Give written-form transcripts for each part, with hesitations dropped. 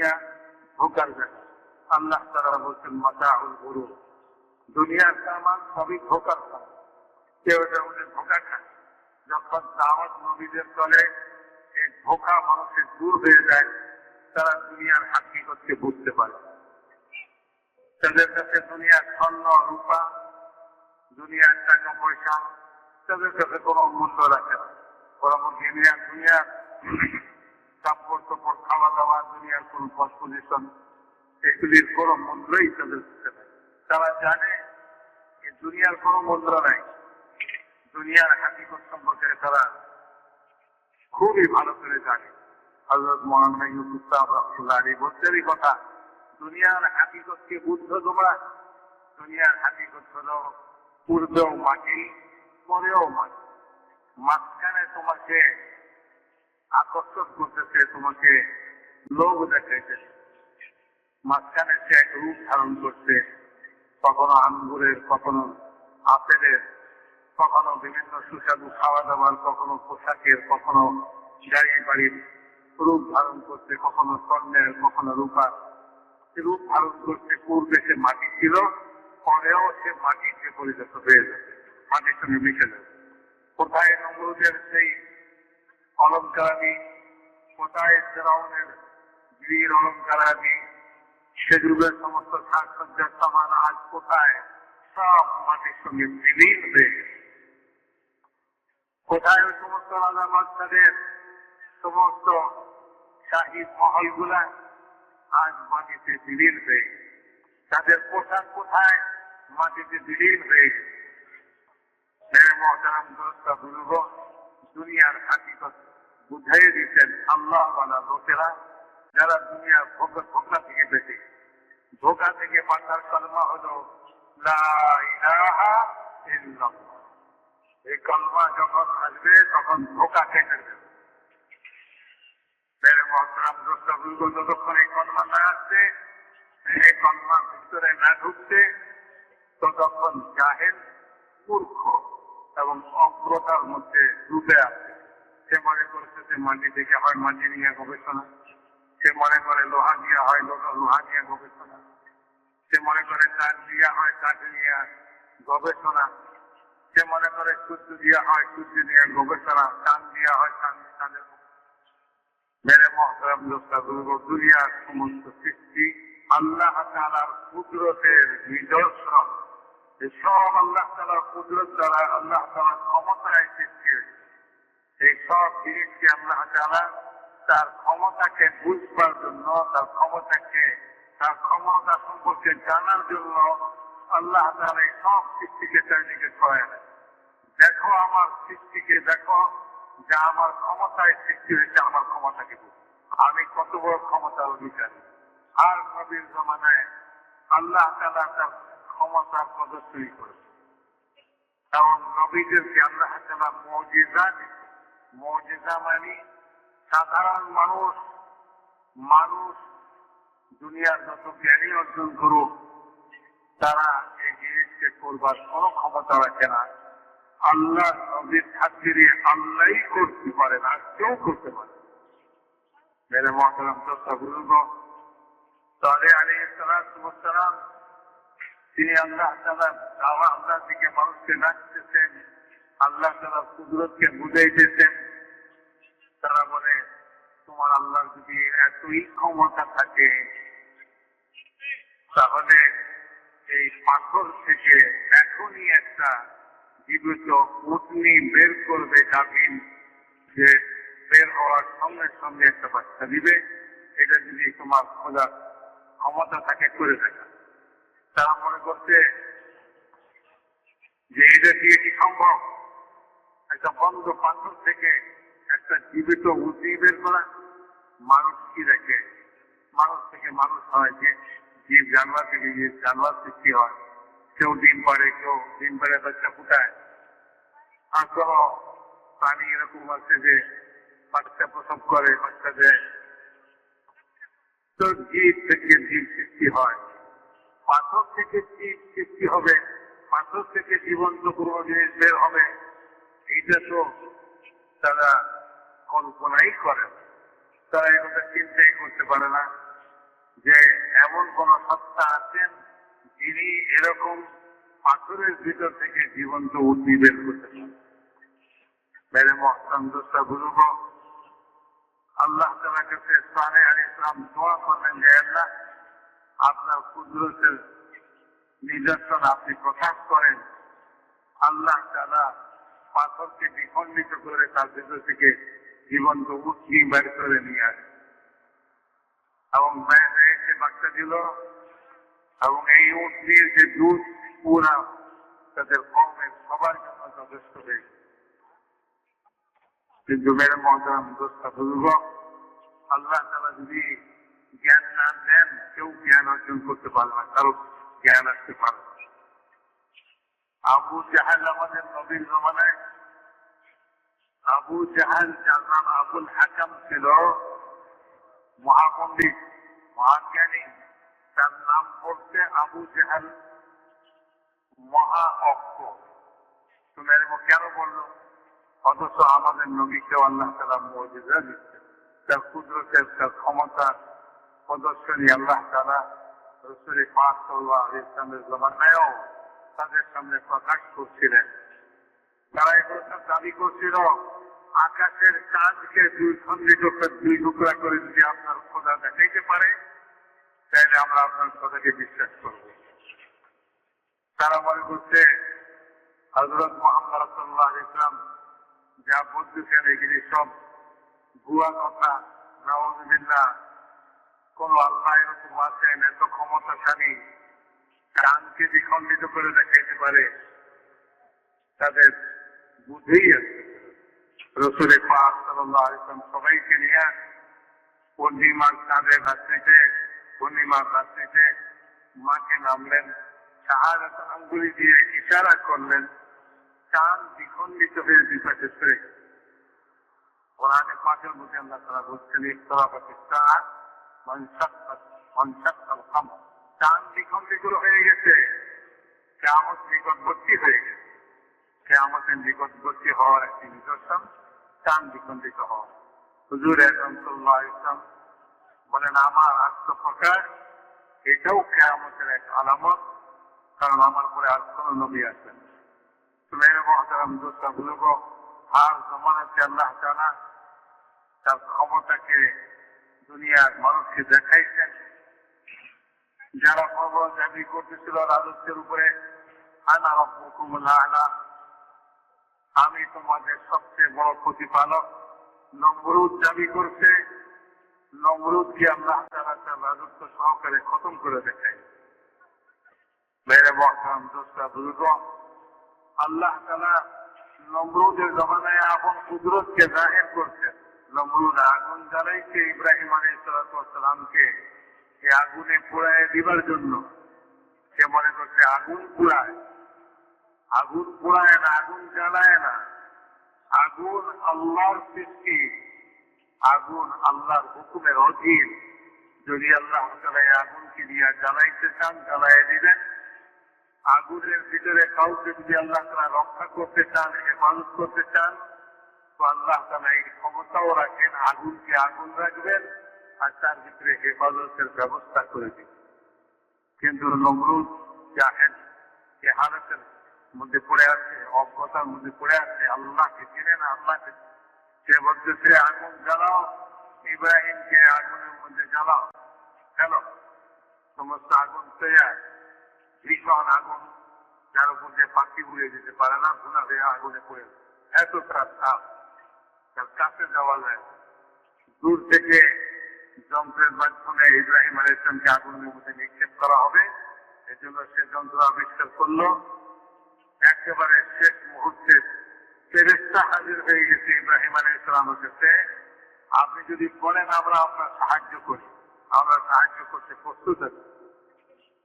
দুনিয়া ধোকার জায়গা। আল্লাহ তাআলা বলছেন মাতাউল গুরুর, দুনিয়ার সামান সবই ধোকার সামান। কেউ এটা ওদের ধোকা খায়। যখন দাওয়াত নবীদের চলে এই ধোকা মানুষের দূর হয়ে যায়, তারা দুনিয়ার হাকিকতকে বুঝতে পারে। তাদের কাছে দুনিয়ার স্বর্ণ রূপা, দুনিয়ার টাকা পয়সা তাদের কাছে কোনো মূল্য রাখে না। বরং দুনিয়ার কাপড় চোপড়, খাওয়া দাওয়া, দুনিয়ার কোন পজিশন, এগুলির কোনো মূল্যই তাদের কাছে নাই। তারা জানে এই দুনিয়ার কোনো মূল্য নাই। দুনিয়ার হাকিকত সম্পর্কে তারা খুবই ভালো করে জানে। হযরত মাওলানা ইউসুফ সাহেব রাহমাতুল্লাহ আলাইহি বলছেন এই কথা, দুনিয়ার হাকিকতকে বুঝছো তোমরা? দুনিয়ার হাকিকত হলো পূর্বেও মাটি, পরেও মাটি। মাঝখানে তোমাকে আকর্ষণ করতেছে, তোমাকে লোভ দেখাইতেছে। মাঝখানে সে এক রূপ ধারণ করছে, কখনো আঙ্গুরের, কখনো আপেলের, কখনো বিভিন্ন সুস্বাদু খাওয়া দাওয়ার, কখনো পোশাকের, কখনো গাড়ি বাড়ির রূপ ধারণ করছে, কখনো স্বর্ণের, কখনো রূপার রূপ ধারণ করছে। পূর্বে সে মাটি ছিল, পরেও সে মাটিতে পরিণত হয়ে যাবে, মাটির সঙ্গে মিশে যাবে। কোথায় নমরুদের সেই অলঙ্কারাদি, কোথায় ফেরাউনের বীর অলঙ্কারাদি, সে যুগের সমস্ত সাজসজ্জার সামান আজ কোথায়? সব মাটির সঙ্গে বিলীন হয়ে গেছে। কোথায় ওই সমস্ত রাজা বাদশাদের সমস্ত শাহী মহলগুলা? আজ মাটিতে বিলীন হয়ে গেছে। তাদের পোশাক কোথায়? মাটিতে বিলীন হয়ে গেছে। মেরে মহতারাম দোস্তা বুজুর্গ, দুনিয়ার হাকিকত বুঝাই দিচ্ছেন আল্লাহ ওয়ালা লোকেরা, যারা দুনিয়ার ধোঁকা থেকে বেঁচে। ধোঁকা থেকে বাঁচার কলমা হলো লা ইলাহা ইল্লাল্লাহ। এই কলমা যখন আসবে তখন ধোঁকা কেটে দেবে। মেরে মহতারাম দোস্তা বুজুর্গ, যতক্ষণ এই কলমা না আসছে, এই কলমার ভিতরে না ঢুকছে, ততক্ষণ জাহেল, মূর্খ এবং অজ্ঞতার মধ্যে ডুবে আছে। সে মনে করছে যে মাটি থেকে হয় মাটি নিয়ে গবেষণা, সে মনে করে লোহা দিয়ে হয় লোহা নিয়ে গবেষণা, সে মনে করে কাঠ দিয়ে হয় কাঠ নিয়ে গবেষণা, সে মনে করে সূর্য দিয়ে হয় সূর্য নিয়ে গবেষণা, চাঁদ দিয়ে হয় চাঁদের। মেরে মহতারাম দোস্তা বুজুর্গ, দুনিয়ার সমস্ত সৃষ্টি আল্লাহ তাআলার কুদরতের নিদর্শন। সব আল্লাহ তাআলার কুদরত দ্বারা, আল্লাহ তাআলার ক্ষমতায় সৃষ্টি হয়েছে। এই সব জিনিসকে আল্লাহ তাআলা তার ক্ষমতাকে বুঝবার জন্য, তার ক্ষমতা সম্পর্কে জানার জন্য আল্লাহ তাআলা এই সব সৃষ্টিকে চারিদিকে ছড়ায় দেয়। দেখো আমার সৃষ্টিকে, দেখো যা আমার ক্ষমতায় সৃষ্টি হয়েছে, আমার ক্ষমতাকে বুঝো, আমি কত বড় ক্ষমতার অধিকারী। আর নবীর জমানায় আল্লাহ তাআলা তার ক্ষমতার প্রদর্শনী করেছে, এবং নবীদেরকে আল্লাহ তাআলা মুজিজা দিয়েছে। মুজিজা মানে সাধারণ মানুষ দুনিয়ার যত জ্ঞানী অর্জন করুক, তারা এই জিনিসকে করবার কোনো ক্ষমতা রাখে না। আল্লাহ নবীর খাতিরে আল্লাহই করতে পারে না, কেউ করতে পারে। মেরে মহতারাম দোস্তা বুজুর্গ, সালেহ আলাইহিস সালাম তিনি আল্লাহ তাআলার আল্লাহর দিকে মানুষকে ডাকতেছেন, আল্লাহ তাআলার কুদরতকে বুঝাইতেছেন। তারা বলে, তোমার আল্লাহর যদি এতই ক্ষমতা থাকে, তাহলে এই পাথর থেকে এখনই একটা জীবিত উটনি বের করবে, গাভীন, যে বের হওয়ার সঙ্গে সঙ্গে একটা বাচ্চা দিবে। এটা যদি তোমার খোঁজার ক্ষমতা থাকে, করে দেখা। তারা মনে করছে যে এটা দিয়ে কি সম্ভব? একটা বন্ধ পাথর থেকে একটা জীবিত উটনি বের করা? মানুষ কি দেখে? মানুষ থেকে মানুষ হয়, যে জীব জানোয়ার থেকে জীব জানোয়ার সৃষ্টি হয়। কেউ ডিম পাড়ে, কেউ ডিম পাড়ে বাচ্চা ফুটায়। আর কোন প্রাণী এরকম আছে যে বাচ্চা প্রসব করে, বাচ্চা দেয়। তো জীব থেকে জীব সৃষ্টি হয়, পাথর থেকে জীব সৃষ্টি হবে, পাথর থেকে জীবন্ত কোনো জিনিস বের হবে, এইটা তো তারা কল্পনাই করে, তারা এগুলো চিন্তাই করতে পারে না। যে এমন কোন সত্তা আছেন যিনি এরকম পাথরের ভিতর থেকে জীবন্ত উঠি বের করতে পারেন। মেরে মহতারাম দোস্তা বুজুর্গ, আল্লাহ তাআলার কাছে সালেহ আলাইহিস সালাম দোয়া করলেন যে আল্লাহ, আপনার কুদরতের নিদর্শন আপনি প্রকাশ করেন। আল্লাহ তাআলা পাথরকে বিখণ্ডিত করে তার ভিতর থেকে জীবন্ত উঠি বের করে নিয়ে আসে এবং বাইরে এসে বাচ্চা দিল এবং এই উটনির যে দুধ পুরা তাদের কওমের সবার জন্য যথেষ্ট হয়ে গেছে। কিন্তু মেরে মহতারাম দোস্তা বুজুর্গ, আল্লাহ তাআলা যদি জ্ঞান না দেন কেউ জ্ঞান অর্জন করতে পারবে না, কারো জ্ঞান আসতে পারবে না। আবু জাহাল আমাদের নবীর জমানায়, আবু জাহাল যার নাম আবুল হাকাম ছিল, মহাপণ্ডিত মহাজ্ঞানী, তার নাম পড়ছে আবু জাহাল মহা অক্ষ। তুমি কেন বললো? অথচ আমাদের নবীকে আল্লাহ তাআলা মুজিজা দিচ্ছে, তার কুদরতের তার ক্ষমতা প্রদর্শনী আল্লাহ তাআলা রাসূল পাক সাল্লাল্লাহু আলাইহি ওয়াসাল্লামের জমানায়ও তাদের সামনে প্রকাশ করছিলেন। তারা এগুলো দাবি করছিল আকাশের চাঁদকে দুই টুকরা করে যদি আপনার খোদা দেখাইতে পারে তাহলে আমরা আপনার কথাকে বিশ্বাস করব। তারা মনে করছে হযরত মুহাম্মদ সাল্লাল্লাহু আলাইহি ওয়াসাল্লাম যা বলতেছেন এগুলি সব ভুয়া কথা, নাউযুবিল্লাহ। কোন আল্লাহ এরকম আছেন এত ক্ষমতাশালী, চাঁদকে বিখণ্ডিত করে দেখাইতে পারে? তাদের বুঝেই আছে। রাসূল পাক সাল্লাল্লাহু আলাইহি ওয়াসাল্লাম সবাইকে নিয়ে পূর্ণিমার চাঁদের রাত্রিতে, পূর্ণিমার রাত্রিতে মাঠে নামলেন, শাহাদাত আঙ্গুলি দিয়ে ইশারা করলেন, চাঁদ বিখণ্ডিত হয়ে দুই পাশে সরে গেল। কোরআনে পাকের মধ্যে আল্লাহ তাআলা বলছেন, ইকতারাবাতিস সাআত ওয়ানশাক্কাল কমর। চাঁদ বিখণ্ডিত হয়ে গেছে, কিয়ামত নিকটবর্তী হয়ে গেছে। কিয়ামতের নিকটবর্তী হওয়ার একটি নিদর্শন চাঁদ বিখণ্ডিত হওয়া। হুজুর আকরাম সাল্লাল্লাহু আলাইহি ওয়াসাল্লাম বলেন, আমার আত্মপ্রকাশ এটাও কিয়ামতের এক আলামত, কারণ আমার পরে আর কোন নবী আসবেন। মেরে মহতারাম দোস্তা বুজুর্গ, আর জমানাতে আল্লাহ তাআলা তার ক্ষমতাকে দুনিয়ার মানুষকে দেখাইছেন। যারা প্রবল দাবি করতেছিল রাজত্বের উপরে, আনা রাব্বুকুমুল আ'লা, আমি তোমাদের সবচেয়ে বড় প্রতিপালক, নমরুদ দাবি করছে। নমরুদকে আল্লাহ তাআলা তার রাজত্ব সহকারে খতম করে দেখাই। মেরে মহতারাম দোস্তা বুজুর্গ, আল্লাহ তাআলা নমরুদের জমানায় আপন কুদরতকে জাহির করছেন। নমরুদ আগুন জ্বালাইছে ইব্রাহিম আলাইহিস সালামকে এই আগুনে পোড়ায় দিবার জন্য। সে মনে করছে আগুন পোড়ায়, আগুন পোড়ায় না, আগুন জ্বালায় না। আগুন আল্লাহর সৃষ্টি, আগুন আল্লাহর হুকুমের অধীন। যদি আল্লাহ তাআলা আগুনকে দিয়ে জ্বালাইতে চান জ্বালায় দিবেন। আগুনের ভিতরে কাউকে যদি আল্লাহ তাআলা রক্ষা করতে চান, হেফাজত করতে চান, তো আল্লাহ তাআলা এই ক্ষমতাও রাখেন, আগুনকে আগুন রাখবেন আর তার ভিতরে হেফাজতের ব্যবস্থা করে দিবেন। কিন্তু নমরুদ জাহেল, জাহালাতের মধ্যে পড়ে আছে, অজ্ঞতার মধ্যে পড়ে আছে, আল্লাহকে চিনে না। আল্লাহকে সে বলতেছে আগুন জ্বালাও, ইব্রাহিমকে আগুনের মধ্যে জ্বালাও। কেন? সমস্ত আগুন তৈরি, ভীষণ আগুন, যার উপর যে পাখি উড়ে যেতে পারে না, ধুলা হয়ে আগুনে পড়ে এত তার তাপ, তার কাছে যাওয়া যায়। দূর থেকে যন্ত্রের মাধ্যমে ইব্রাহিম আলাইহিস সালামকে আগুনের মধ্যে নিক্ষেপ করা হবে, এজন্য সে যন্ত্র আবিষ্কার করলো। একেবারে শেষ মুহূর্তে ফেরেশতা হাজির হয়ে গেছে ইব্রাহিম আলাইহিস সালামের কাছে। আপনি যদি বলেন আমরা আপনার সাহায্য করি, আমরা সাহায্য করতে প্রস্তুত আছি।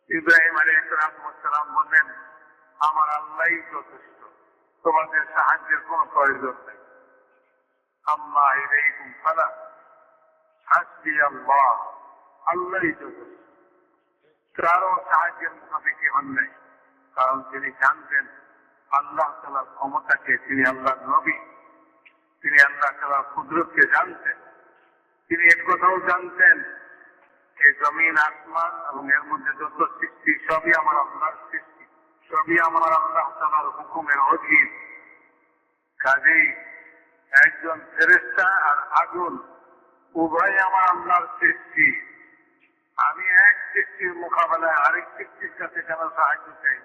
ইব্রাহিম আলাইহিস সালাম বললেন, আমার আল্লাহই যথেষ্ট, তোমাদের সাহায্যের কোন প্রয়োজন নেই। আম্মা ইলাইকুম ফালা হাসবি আল্লাহ, আল্লাহই যথেষ্ট। কারো সাহায্যের মুখাপেক্ষি হন নাই, কারণ তিনি জানতেন আল্লাহ তাআলার ক্ষমতাকে, তিনি আল্লাহর নবী, তিনি আল্লাহ তাআলার কুদরতকে জানতেন। তিনি এক কথাও জানতেন এই জমিন আসমান এবং এর মধ্যে যত সৃষ্টি সবই আমার আল্লাহর সৃষ্টি, সবই আমার আল্লাহ তাআলার হুকুমের অধীন। কাজেই একজন ফেরেশতা আর আগুন উভয় আমার আল্লাহর সৃষ্টি। আমি এক সৃষ্টির মোকাবেলায় আরেক সৃষ্টির কাছে কেন সাহায্য চাই?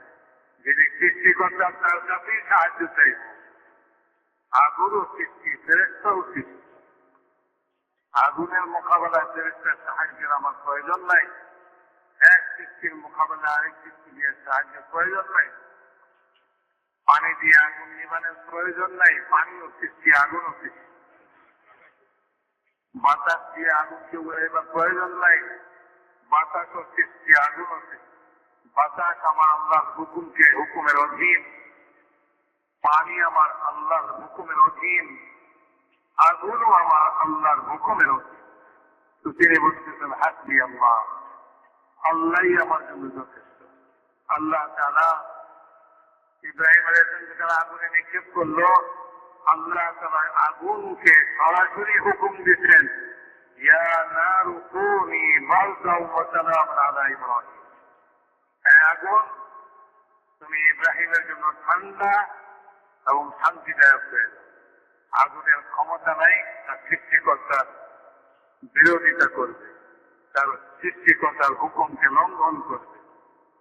যিনি সৃষ্টিকর্তা তার কাছেই সাহায্য চাইব। আগুনও সৃষ্টি, ফেরেশতাও সৃষ্টি। আগুনের মোকাবেলায় ফেরেশতার সাহায্যের আমার প্রয়োজন নাই। এক সৃষ্টির মোকাবেলায় আরেক সৃষ্টি দিয়ে সাহায্যের প্রয়োজন নাই। পানি দিয়ে আগুন নিবানের প্রয়োজন নাই, পানিও সৃষ্টি, আগুনও সৃষ্টি। বাতাস দিয়ে আগুনকে উড়াইবার প্রয়োজন নাই, বাতাসও সৃষ্টি, আগুনও সৃষ্টি। বাতাস আমার আল্লাহর হুকুমের অধীন, পানি আমার আল্লাহর হুকুমের অধীন, আগুনও আমার আল্লাহর হুকুমের অধীন। তো তিনি বলতেছেন হাসবি আল্লাহ, আল্লাহই আমার জন্য যথেষ্ট। আল্লাহ তাআলা ইব্রাহিম আলাইহিস সালাম আগুনে নিক্ষেপ করলো, আল্লাহ তাআলা আগুনকে সরাসরি হুকুম দিচ্ছেন, ইয়া নারু কুনি বারদাও ওয়া সালামান আলা ইব্রাহিম। আগুন, তুমি ইব্রাহিমের জন্য ঠান্ডা এবং শান্তিদায়ক হয়ে যাও। আগুনের ক্ষমতা নাই তার সৃষ্টিকর্তার বিরোধিতা করবে, তার সৃষ্টিকর্তার হুকুমকে লঙ্ঘন করবে।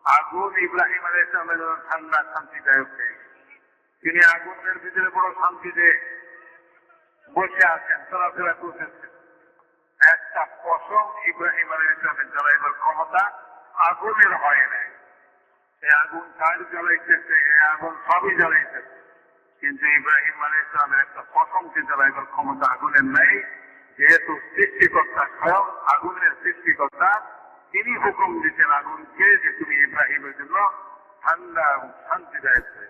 আগুন ইব্রাহিম আলাইহিস সালামের জন্য ঠান্ডা শান্তিদায়ক হয়ে গেছে। তিনি আগুনের ভিতরে বড় শান্তিতে বসে আছেন, চলাফেরা করতেছেন। একটা পশম ইব্রাহিম আলাইহিস সালামের জ্বালাইবার ক্ষমতা আগুনের হয় নাই। এই আগুন কাঠ জ্বালাইতেছে, এই আগুন সবই জ্বালাইতেছে, কিন্তু ইব্রাহিম আলাইহিস সালামের একটা পশমকে জ্বালাইবার ক্ষমতা আগুনের নাই। যেহেতু সৃষ্টিকর্তা স্বয়ং আগুনের সৃষ্টিকর্তা, তিনি হুকুম দিচ্ছেন আগুনকে যে তুমি ইব্রাহিমের জন্য ঠান্ডা এবং শান্তিদায়ক হয়ে